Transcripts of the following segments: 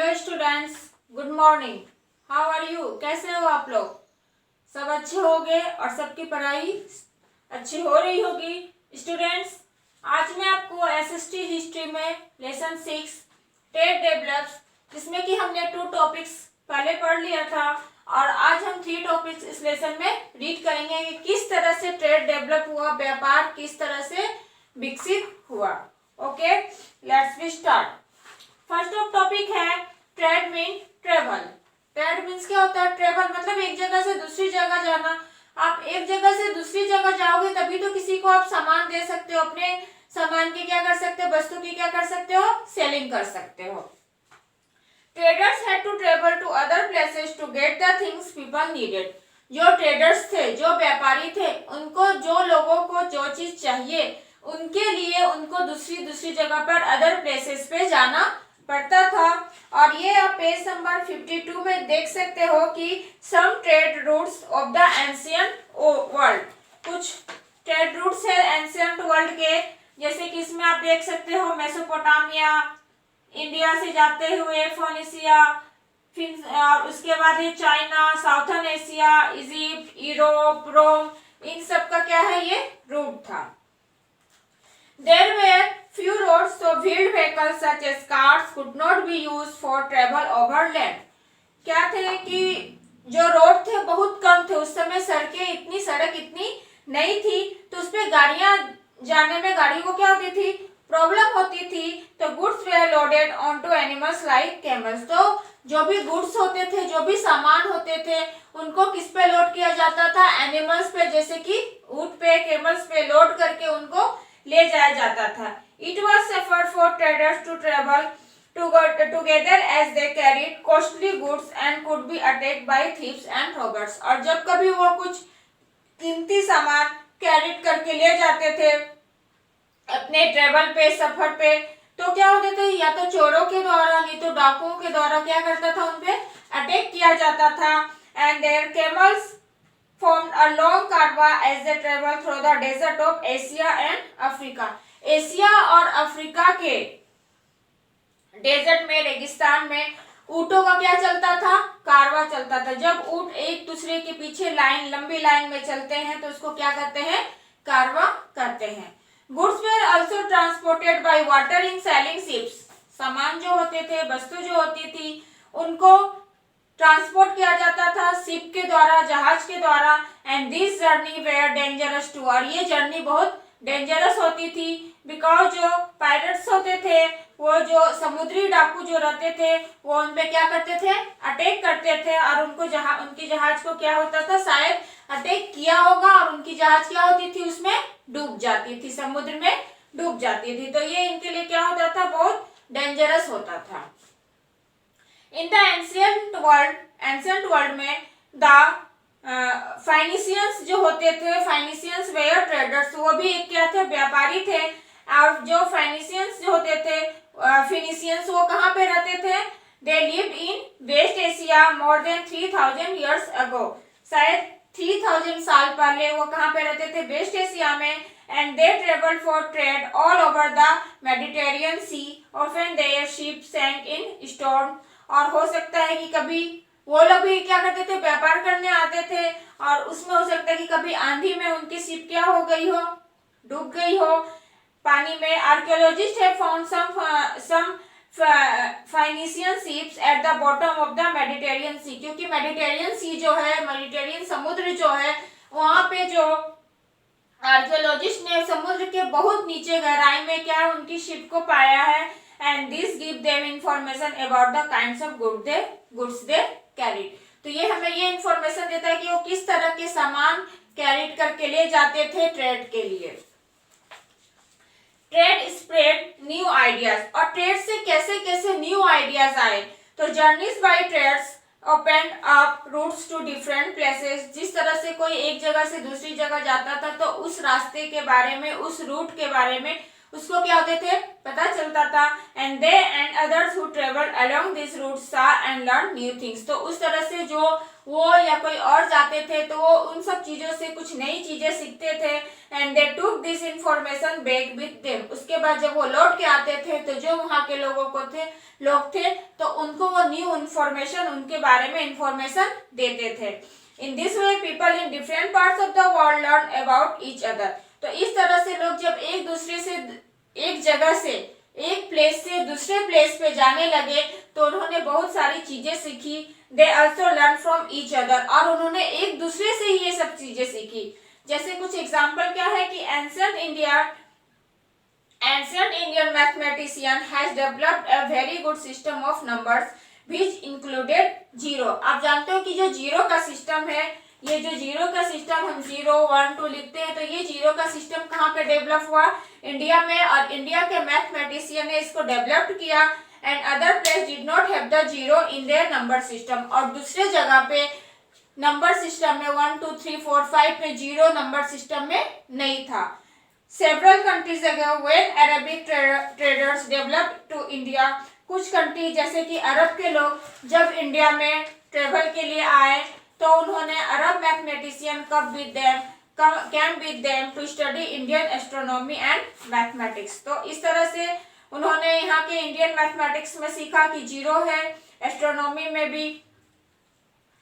Hello students, good morning. How are you? कैसे हो आप लोग? सब अच्छे होंगे और सबकी पढ़ाई अच्छी हो रही होगी। स्टूडेंट्स, आज मैं आपको एसएसटी हिस्ट्री में लेसन 6 ट्रेड डेवलप्स, जिसमें कि हमने 2 टॉपिक्स पहले पढ़ लिया था और आज हम 3 टॉपिक्स इस लेसन में रीड करेंगे कि किस तरह से ट्रेड डेवलप हुआ, व्यापार किस तरह से विकसित हुआ। Okay, let's be start. First of topic है trade mean travel. Trade means क्या होता है? ट्रेवल मतलब एक जगह से दूसरी जगह जाना। आप एक जगह से दूसरी जगह जाओगे तभी तो किसी को आप सामान दे सकते हो, अपने सामान की क्या कर सकते हो, वस्तु की क्या कर सकते हो, सेलिंग कर सकते हो। Traders had to travel to other places to get the things people needed. जो ट्रेडर्स थे, जो व्यापारी थे, उनको जो लोगों को जो चीज चाहिए उनके लिए उनको दूसरी जगह पर अदर प्लेसेस पे जाना पड़ता था। और ये आप पेज नंबर 52 में देख सकते हो कि some trade routes of the ancient world. कुछ ट्रेड रूट्स है एंशियंट वर्ल्ड के, जैसे कि इसमें आप देख सकते हो मेसोपोटामिया, इंडिया से जाते हुए फोनिसिया, फिर और उसके बाद ये China, southern Asia, Egypt, Europe, Rome, इन सब का क्या है, ये रूट था। There were few roads, so wheeled vehicles such as cars could not be used for travel over land. क्या थे कि जो रोड थे बहुत कम थे उस समय, सड़क इतनी नहीं थी, तो उस पे गाड़ियां जाने में गाड़ियों को क्या होती थी, प्रॉब्लम होती थी। तो goods were loaded on to animals like camels. तो जो भी गुड्स होते थे, जो भी सामान होते थे, उनको किस पे लोड किया जाता था, एनिमल्स पे, जैसे कि ऊंट पे, कैमल्स पे लोड करके उनको ले जाया जाता था। It was safer for traders to travel together as they carried costly goods and could be attacked by thieves and robbers। और जब कभी वो कुछ कीमती सामान कैरिड करके ले जाते थे अपने ट्रेवल पे, सफर पे, तो क्या होते थे, या तो चोरों के द्वारा नहीं तो डाकुओं के द्वारा क्या करता था, उनपे अटैक किया जाता था। And their camels formed a long carva as they traveled through the desert of Asia and Africa। Asia और अफ्रीका के डेजर्ट में, रेगिस्तान में ऊंटों का क्या चलता था, कारवा चलता था। जब ऊंट एक दूसरे के पीछे लंबी लाइन में चलते हैं तो उसको क्या कहते हैं, कारवा कहते हैं। Goods where also transported by water in selling ships. सामान जो होते थे, वस्तु जो होती थी, उनको ट्रांसपोर्ट किया जाता था शिप के द्वारा, जहाज के द्वारा। And this journey were dangerous too. और ये जर्नी बहुत डेंजरस होती थी, बिकॉज जो पायरेट्स होते थे, वो जो समुद्री डाकू जो रहते थे, वो उनपे क्या करते थे, अटैक करते थे। और उनको उनकी जहाज को क्या होता था, शायद अटैक किया होगा और उनकी जहाज क्या होती थी, उसमें डूब जाती थी, समुद्र में डूब जाती थी। तो ये इनके लिए क्या होता था, बहुत डेंजरस होता था। इन द एंशियंट वर्ल्ड में द फाइनिशियंस जो होते थे, फाइनिशियंस वेयर ट्रेडर्स, वो भी एक क्या थे, व्यापारी थे। और जो फाइनिशियंस जो होते थे, फिनिशियंस, वो कहाँ पे रहते थे, they lived in West Asia more than 3000 years ago. शायद 3000 साल पहले वो कहाँ पे रहते थे, वेस्ट एशिया में। And they travelled for trade all over the Mediterranean sea, often their ship sank in storm. और हो सकता है कि कभी वो लोग भी क्या करते थे, व्यापार करने आते थे, और उसमें हो सकता है कि कभी आंधी में उनकी शिप क्या हो गई हो, डूब गई हो पानी में। Archaeologists have found some Phoenician ships at the bottom of the Mediterranean sea. क्योंकि मेडिटेरियन सी जो है, मेडिटेरियन समुद्र जो है, वहां पे जो आर्कियोलॉजिस्ट ने समुद्र के बहुत नीचे गहराई में क्या उनकी शिप को पाया है। And this give them information about the kinds of goods they carried। तो ये हमें ये इंफॉर्मेशन देता है कि वो किस तरह के सामान कैरिड करके ले जाते थे ट्रेड के लिए। Trade spread new ideas. और ट्रेड से कैसे कैसे न्यू आइडियाज आए। तो journeys by trades open up routes to different places. जिस तरह से कोई एक जगह से दूसरी जगह जाता था तो उस रास्ते के बारे में, उस रूट के बारे में उसको क्या होते थे पता चलता था। And they and others who travelled along this route saw and learn new things. तो उस तरह से जो वो या कोई और जाते थे तो वो उन सब चीजों से कुछ नई चीजें सीखते थे। एंड दे टूक this information back with them. उसके बाद जब वो लौट के आते थे तो जो वहाँ के लोग थे तो उनको वो न्यू इंफॉर्मेशन उनके बारे में इंफॉर्मेशन देते थे। In this way people in different parts of the world learn about each other. तो इस तरह से लोग जब एक दूसरे से एक जगह से एक प्लेस से दूसरे प्लेस पे जाने लगे तो उन्होंने बहुत सारी चीजें सीखी। They also learn from each other. और उन्होंने एक दूसरे से ही ये सब चीजें सीखी। जैसे कुछ एग्जाम्पल क्या है कि ancient Indian mathematician has developed a very good system of numbers which included zero. आप जानते हो कि जो जीरो का सिस्टम है, ये जो जीरो का सिस्टम हम 0 1 2 लिखते हैं, तो ये जीरो का सिस्टम कहाँ पे डेवलप हुआ? इंडिया में। और इंडिया के मैथमेटिशियन ने इसको डेवलप किया। And other place did not have the zero in their number system. और दूसरे जगह पे नंबर सिस्टम में 1 2 3 4 5 में जीरो नंबर सिस्टम में नहीं था। Several countries ago when Arabic traders developed to India. कुछ कंट्री जैसे कि अरब के लोग जब इंडिया में ट्रेवल के लिए आए तो उन्होंने अरब mathematician came with them to study Indian astronomy and mathematics। तो इस तरह से उन्होंने यहाँ के इंडियन मैथमेटिक्स में सीखा कि जीरो है, एस्ट्रोनॉमी में भी।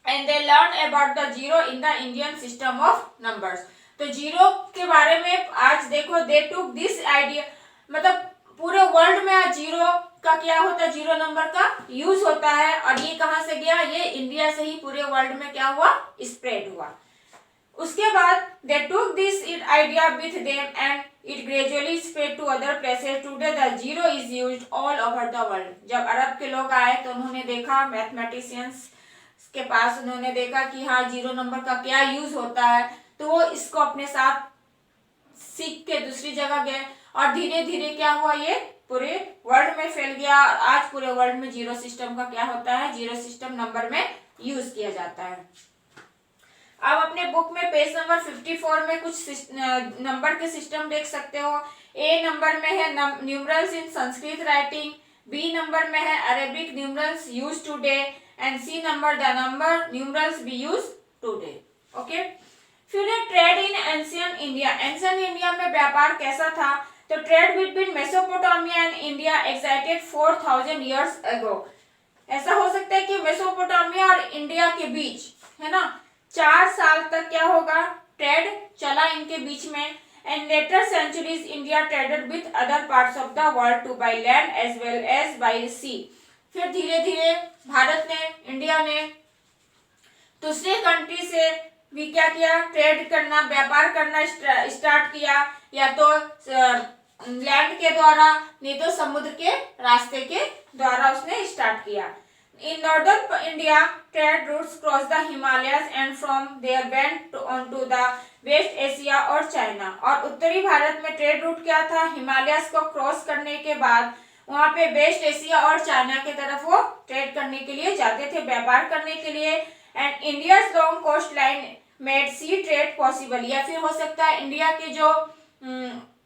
And they learn about the zero in the Indian system of numbers. तो जीरो के बारे में आज देखो, दे टुक दिस आइडिया, मतलब पूरे वर्ल्ड में आज जीरो का क्या होता है, जीरो नंबर का यूज होता है। और ये कहाँ से गया? ये इंडिया से ही पूरे वर्ल्ड में क्या हुआ? स्प्रेड हुआ। उसके बाद they took this idea with them and it gradually spread to other places. Today the zero is used all over the world. जब अरब के लोग आए तो उन्होंने देखा, मैथमेटिशियंस के पास उन्होंने देखा कि हाँ जीरो नंबर का क्या यूज होता है, तो वो इसको अपने साथ सीख के दूसरी जगह गए और धीरे धीरे क्या हुआ, ये पूरे वर्ल्ड में फैल गया। और आज पूरे वर्ल्ड में जीरो सिस्टम का क्या होता है? जीरो सिस्टम नंबर में यूज किया जाता है। अब अपने बुक में पेज नंबर 54 में कुछ नंबर के सिस्टम देख सकते हो। ए नंबर में है numerals in Sanskrit writing, B number में है Arabic numerals use today and C number the number numerals B use today. Okay, फिर है trade in ancient India. Ancient India में व्यापार कैसा था? तो trade between Mesopotamia and India excited 4000 years ago. ऐसा हो सकता है कि मेसोपोटामिया और इंडिया के बीच, है ना, 4 साल तक क्या होगा? ट्रेड चला इनके बीच में। And later centuries India traded with other parts of the world too by land as well as by sea. फिर धीरे धीरे भारत ने, इंडिया ने दूसरे कंट्री से भी क्या किया? ट्रेड करना, व्यापार करना स्टार्ट किया, या तो लैंड के द्वारा नहीं तो समुद्र के रास्ते के द्वारा उसने स्टार्ट किया। In northern India, trade routes cross the Himalayas and from there went on to the West Asia और चाइना। और उत्तरी भारत में ट्रेड रूट क्या था? हिमालयस को क्रॉस करने के बाद वहाँ पे वेस्ट एशिया और चाइना की तरफ वो ट्रेड करने के लिए जाते थे, व्यापार करने के लिए। And India's long coast line made sea trade possible. या फिर हो सकता है इंडिया के जो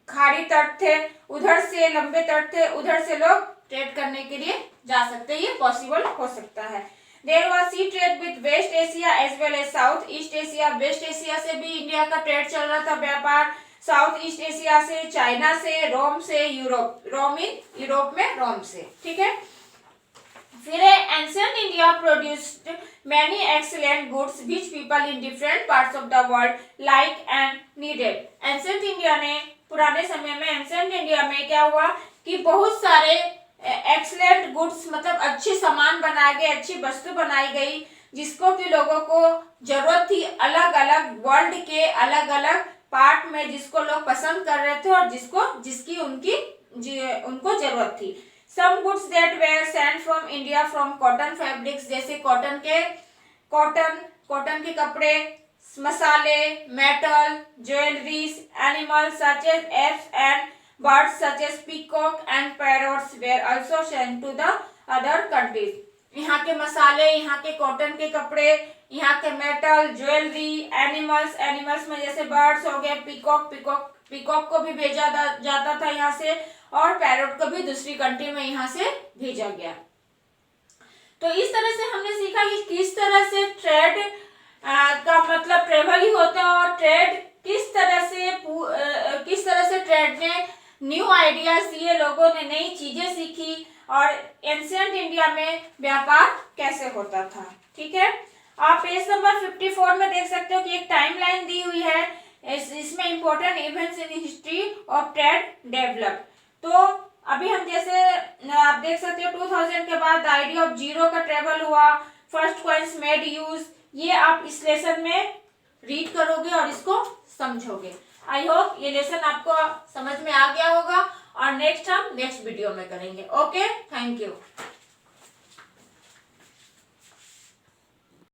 खाड़ी तट थे, उधर से लंबे तट थे, उधर से लोग ट्रेड करने के लिए जा सकते हैं, ये पॉसिबल हो सकता है। There was sea trade with West Asia as well as South East Asia. West Asia से भी इंडिया का ट्रेड चल रहा था, व्यापार। साउथ ईस्ट एशिया से, चाइना से, रोम से, यूरोप में रोम से। ठीक है, फिर ancient India produced many excellent goods which people in different parts of the world like and needed. Ancient India ने, पुराने समय में एंशिएंट इंडिया में क्या हुआ कि बहुत सारे एक्सीलेंट गुड्स, मतलब अच्छे सामान बनाए गए, अच्छी वस्तु बनाई गई जिसको कि लोगों को जरूरत थी। अलग अलग वर्ल्ड के अलग अलग पार्ट में जिसको लोग पसंद कर रहे थे और जिसकी उनको जरूरत थी। Some goods that were sent from India from cotton fabrics, जैसे कॉटन के कपड़े, मसाले, metal, jewelleries, animals such as apes and birds such as peacock and parrots were also sent to the other countries। यहाँ के मसाले, यहाँ के cotton के कपड़े, यहाँ के मेटल, ज्वेलरी, एनिमल्स में जैसे बर्ड्स हो गए, पीकॉक पीकॉक को भी भेजा जाता था यहाँ से, और पैरोट को भी दूसरी कंट्री में यहाँ से भेजा गया। तो इस तरह से हमने सीखा कि किस तरह से ट्रेड का मतलब ट्रेवल ही होता है, और ट्रेड किस तरह से ट्रेड ने न्यू आइडियाज दिए, लोगों ने नई चीजें सीखी, और एंशिएंट इंडिया में व्यापार कैसे होता था। ठीक है, आप पेज नंबर 54 में देख सकते हो कि एक टाइमलाइन दी हुई है, इसमें important events in history of trade develop. तो अभी हम जैसे आप देख सकते हो 2000 के बाद आइडिया ऑफ जीरो का ट्रेवल हुआ, फर्स्ट कॉइन्स मेड यूज, ये आप इस लेसन में रीड करोगे और इसको समझोगे। आई होप ये लेसन आपको समझ में आ गया होगा, और नेक्स्ट हम नेक्स्ट वीडियो में करेंगे। Okay, thank you.